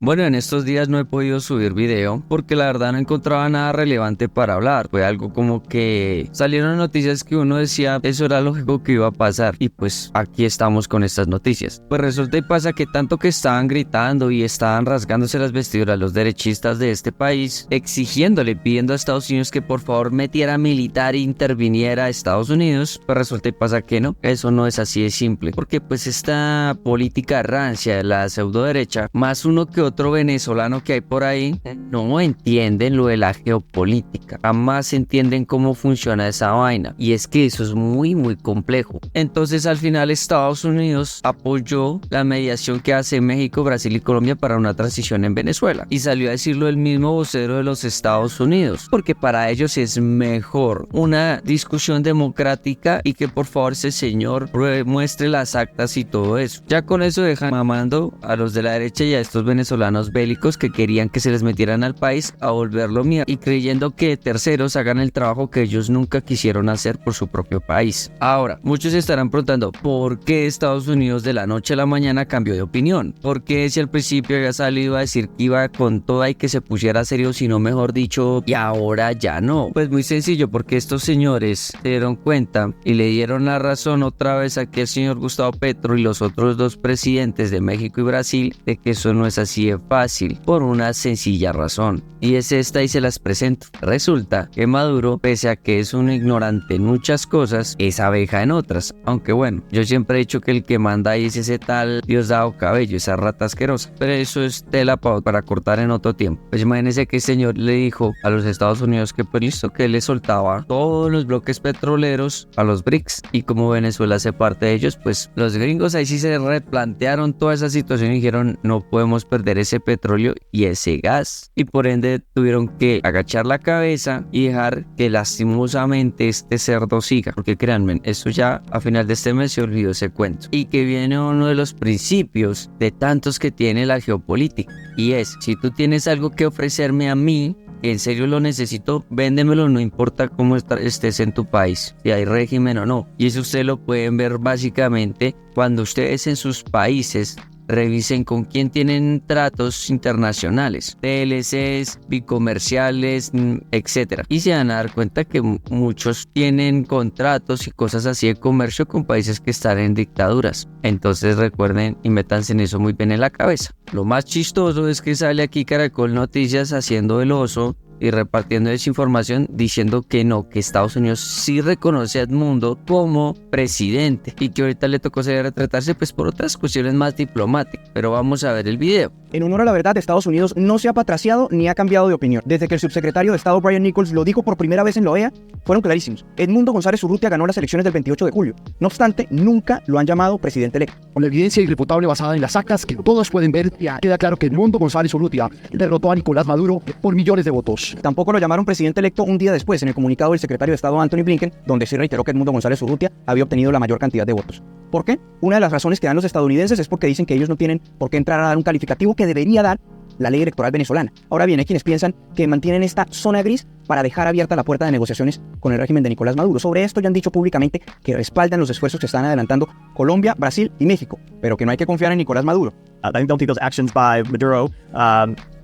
Bueno, en estos días no he podido subir video porque la verdad no encontraba nada relevante para hablar. Fue algo como que salieron noticias que uno decía eso era lógico que iba a pasar y pues aquí estamos con estas noticias. Pues resulta y pasa que tanto que estaban gritando y estaban rasgándose las vestiduras los derechistas de este país, exigiéndole, pidiendo a Estados Unidos que por favor metiera militar e interviniera a Estados Unidos, pues resulta y pasa que no, eso no es así de simple. Porque pues esta política rancia de la pseudo derecha, más uno que otro venezolano que hay por ahí, no entienden lo de la geopolítica, jamás entienden cómo funciona esa vaina, y es que eso es muy complejo. Entonces al final Estados Unidos apoyó la mediación que hace México, Brasil y Colombia para una transición en Venezuela, y salió a decirlo el mismo vocero de los Estados Unidos, porque para ellos es mejor una discusión democrática y que por favor ese señor muestre las actas y todo eso. Ya con eso dejan mamando a los de la derecha y a estos venezolanos bélicos que querían que se les metieran al país a volverlo mierda y creyendo que terceros hagan el trabajo que ellos nunca quisieron hacer por su propio país. Ahora, muchos se estarán preguntando ¿por qué Estados Unidos de la noche a la mañana cambió de opinión? ¿Por qué si al principio había salido a decir que iba con toda y que se pusiera serio, sino mejor dicho, y ahora ya no? Pues muy sencillo, porque estos señores se dieron cuenta y le dieron la razón otra vez a aquel señor Gustavo Petro y los otros dos presidentes de México y Brasil de que eso no es así de fácil, por una sencilla razón, y es esta y se las presento. Resulta que Maduro, pese a que es un ignorante en muchas cosas, es abeja en otras, aunque bueno, yo siempre he dicho que el que manda ahí es ese tal Diosdado Cabello, esa rata asquerosa, pero eso es tela para cortar en otro tiempo. Pues imagínense que el señor le dijo a los Estados Unidos que pues listo, que le soltaba todos los bloques petroleros a los BRICS, y como Venezuela hace parte de ellos, pues los gringos ahí sí se replantearon toda esa situación y dijeron no podemos perder ese petróleo y ese gas, y por ende tuvieron que agachar la cabeza y dejar que lastimosamente este cerdo siga, porque créanme, esto ya a final de este mes se olvidó ese cuento, y que viene uno de los principios de tantos que tiene la geopolítica, y es, si tú tienes algo que ofrecerme a mí, en serio lo necesito, véndemelo, no importa cómo estés en tu país, si hay régimen o no. Y eso ustedes lo pueden ver básicamente cuando ustedes en sus países revisen con quién tienen tratos internacionales, TLCs, bicomerciales, etc. Y se van a dar cuenta que muchos tienen contratos y cosas así de comercio con países que están en dictaduras. Entonces recuerden y métanse en eso muy bien en la cabeza. Lo más chistoso es que sale aquí Caracol Noticias haciendo el oso y repartiendo desinformación diciendo que no, que Estados Unidos sí reconoce a Edmundo como presidente y que ahorita le tocó salir a retratarse pues por otras cuestiones más diplomáticas, pero vamos a ver el video. En honor a la verdad, Estados Unidos no se ha patraciado ni ha cambiado de opinión. Desde que el subsecretario de Estado Brian Nichols lo dijo por primera vez en la OEA, fueron clarísimos. Edmundo González Urrutia ganó las elecciones del 28 de julio. No obstante, nunca lo han llamado presidente electo. Con la evidencia irrefutable basada en las actas que todos pueden ver, ya queda claro que Edmundo González Urrutia derrotó a Nicolás Maduro por millones de votos. Tampoco lo llamaron presidente electo un día después en el comunicado del secretario de Estado Anthony Blinken, donde se reiteró que Edmundo González Urrutia había obtenido la mayor cantidad de votos. ¿Por qué? Una de las razones que dan los estadounidenses es porque dicen que ellos no tienen por qué entrar a dar un calificativo que debería dar la ley electoral venezolana. Ahora bien, hay quienes piensan que mantienen esta zona gris para dejar abierta la puerta de negociaciones con el régimen de Nicolás Maduro. Sobre esto ya han dicho públicamente que respaldan los esfuerzos que están adelantando Colombia, Brasil y México, pero que no hay que confiar en Nicolás Maduro. I don't think those actions by Maduro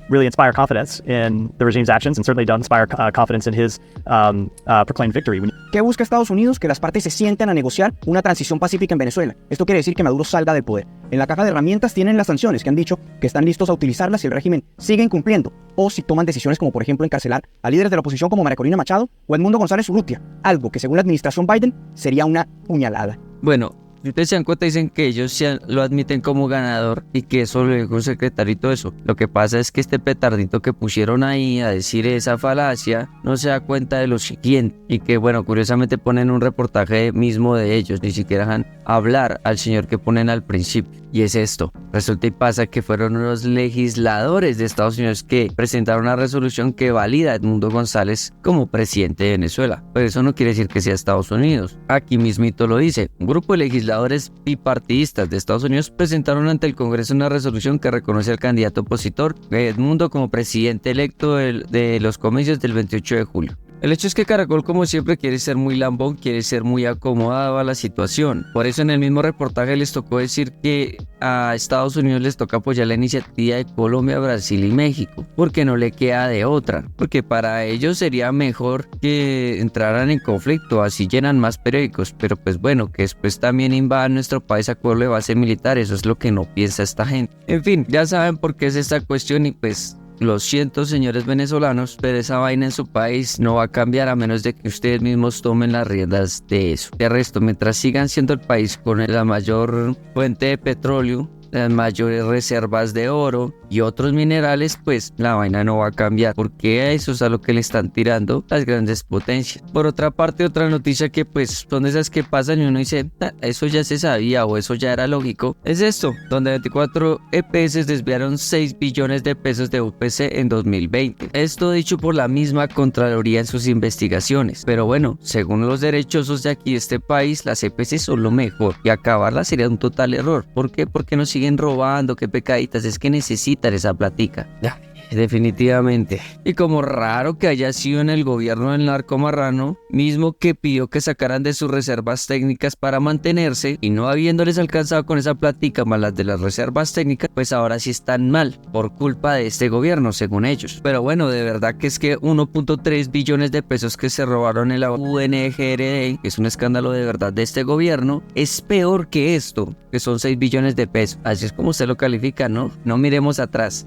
really inspire confidence in the regime's actions, and certainly don't inspire confidence in his proclaimed victory. ¿Qué busca Estados Unidos? Que las partes se sienten a negociar una transición pacífica en Venezuela. Esto quiere decir que Maduro salga del poder. En la caja de herramientas tienen las sanciones, que han dicho que están listos a utilizarlas si el régimen sigue incumpliendo, o si toman decisiones como por ejemplo encarcelar a líderes de la oposición como María Corina Machado o Edmundo González Urrutia, algo que según la administración Biden sería una puñalada. Bueno, si ustedes se dan cuenta, dicen que ellos lo admiten como ganador y que eso lo dijo un secretario y todo eso. Lo que pasa es que este petardito que pusieron ahí a decir esa falacia no se da cuenta de lo siguiente, y que bueno, curiosamente ponen un reportaje mismo de ellos, ni siquiera dejan hablar al señor que ponen al principio, y es esto. Resulta y pasa que fueron unos legisladores de Estados Unidos que presentaron una resolución que valida a Edmundo González como presidente de Venezuela, pero eso no quiere decir que sea Estados Unidos. Aquí mismito lo dice, un grupo de legisladores bipartidistas de Estados Unidos presentaron ante el Congreso una resolución que reconoce al candidato opositor Edmundo como presidente electo de los comicios del 28 de julio. El hecho es que Caracol, como siempre, quiere ser muy lambón, quiere ser muy acomodado a la situación. Por eso en el mismo reportaje les tocó decir que a Estados Unidos les toca apoyar la iniciativa de Colombia, Brasil y México, porque no le queda de otra, porque para ellos sería mejor que entraran en conflicto, así llenan más periódicos, pero pues bueno, que después también invadan nuestro país a cuerpo de base militar, eso es lo que no piensa esta gente. En fin, ya saben por qué es esta cuestión y pues... Lo siento, señores venezolanos, pero esa vaina en su país no va a cambiar a menos de que ustedes mismos tomen las riendas de eso. De resto, mientras sigan siendo el país con la mayor fuente de petróleo, las mayores reservas de oro y otros minerales, pues la vaina no va a cambiar, porque eso es a lo que le están tirando las grandes potencias. Por otra parte, otra noticia que pues son esas que pasan y uno dice, eso ya se sabía o eso ya era lógico, es esto, donde 24 EPS desviaron 6 billones de pesos de UPC en 2020. Esto dicho por la misma Contraloría en sus investigaciones. Pero bueno, según los derechosos de aquí de este país, las EPS son lo mejor y acabarlas sería un total error. ¿Por qué? Porque nos siguen robando, qué pecaditas, es que necesitan esa platica. Ya. Definitivamente. Y como raro que haya sido en el gobierno del narco marrano, mismo que pidió que sacaran de sus reservas técnicas para mantenerse, y no habiéndoles alcanzado con esa plática más las de las reservas técnicas, pues ahora sí están mal, por culpa de este gobierno, según ellos. Pero bueno, de verdad que es que 1.3 billones de pesos que se robaron en la UNGRD, que es un escándalo de verdad de este gobierno, es peor que esto, que son 6 billones de pesos. Así es como usted lo califica, ¿no? No miremos atrás.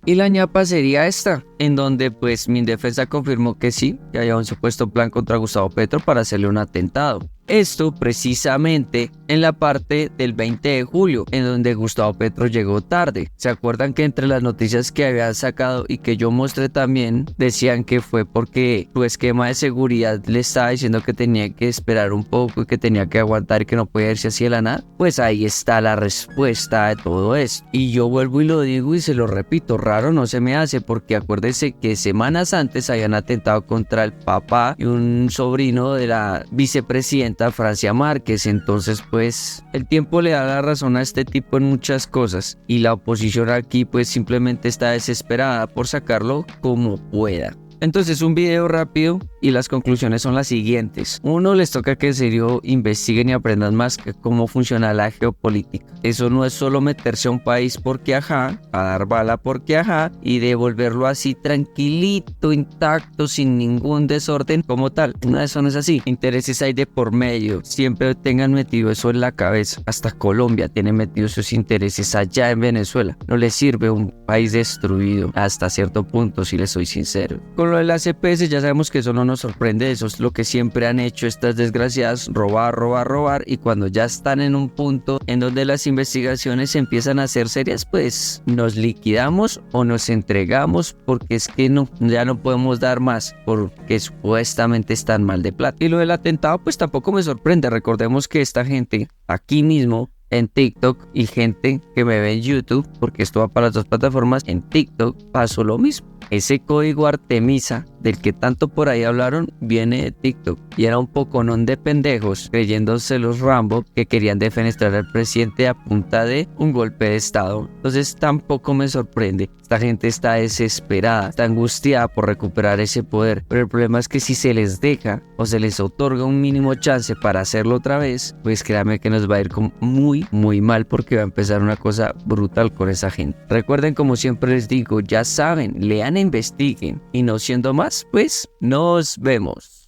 Y la ñapa sería esta, en donde pues Mindefensa confirmó que sí, que había un supuesto plan contra Gustavo Petro para hacerle un atentado. Esto precisamente en la parte del 20 de julio, en donde Gustavo Petro llegó tarde. ¿Se acuerdan que entre las noticias que habían sacado y que yo mostré también, decían que fue porque su esquema de seguridad le estaba diciendo que tenía que esperar un poco y que tenía que aguantar y que no podía irse así de la nada? Pues ahí está la respuesta de todo esto. Y yo vuelvo y lo digo y se lo repito, raro no se me hace, porque acuérdense que semanas antes habían atentado contra el papá y un sobrino de la vicepresidenta Francia Márquez. Entonces pues el tiempo le da la razón a este tipo en muchas cosas y la oposición aquí pues simplemente está desesperada por sacarlo como pueda. Entonces un video rápido y las conclusiones son las siguientes. Uno, les toca que en serio investiguen y aprendan más que cómo funciona la geopolítica. Eso no es solo meterse a un país porque ajá, a dar bala porque ajá y devolverlo así tranquilito, intacto, sin ningún desorden como tal. No, eso no es así. Intereses hay de por medio. Siempre tengan metido eso en la cabeza. Hasta Colombia tiene metidos sus intereses allá en Venezuela. No les sirve un país destruido hasta cierto punto, si les soy sincero. Con lo de las EPS ya sabemos que eso no nos sorprende, eso es lo que siempre han hecho estas desgraciadas, robar, robar, robar, y cuando ya están en un punto en donde las investigaciones empiezan a ser serias, pues nos liquidamos o nos entregamos, porque es que no, ya no podemos dar más, porque supuestamente están mal de plata. Y lo del atentado pues tampoco me sorprende, recordemos que esta gente aquí mismo en TikTok y gente que me ve en YouTube, porque esto va para las dos plataformas, en TikTok pasó lo mismo. Ese código Artemisa del que tanto por ahí hablaron viene de TikTok y era un poconón de pendejos creyéndose los Rambo que querían defenestrar al presidente a punta de un golpe de estado. Entonces tampoco me sorprende. Esta gente está desesperada, está angustiada por recuperar ese poder, pero el problema es que si se les deja o se les otorga un mínimo chance para hacerlo otra vez, pues créanme que nos va a ir muy mal, porque va a empezar una cosa brutal con esa gente. Recuerden, como siempre les digo, ya saben, lean e investiguen, y no siendo más, pues nos vemos.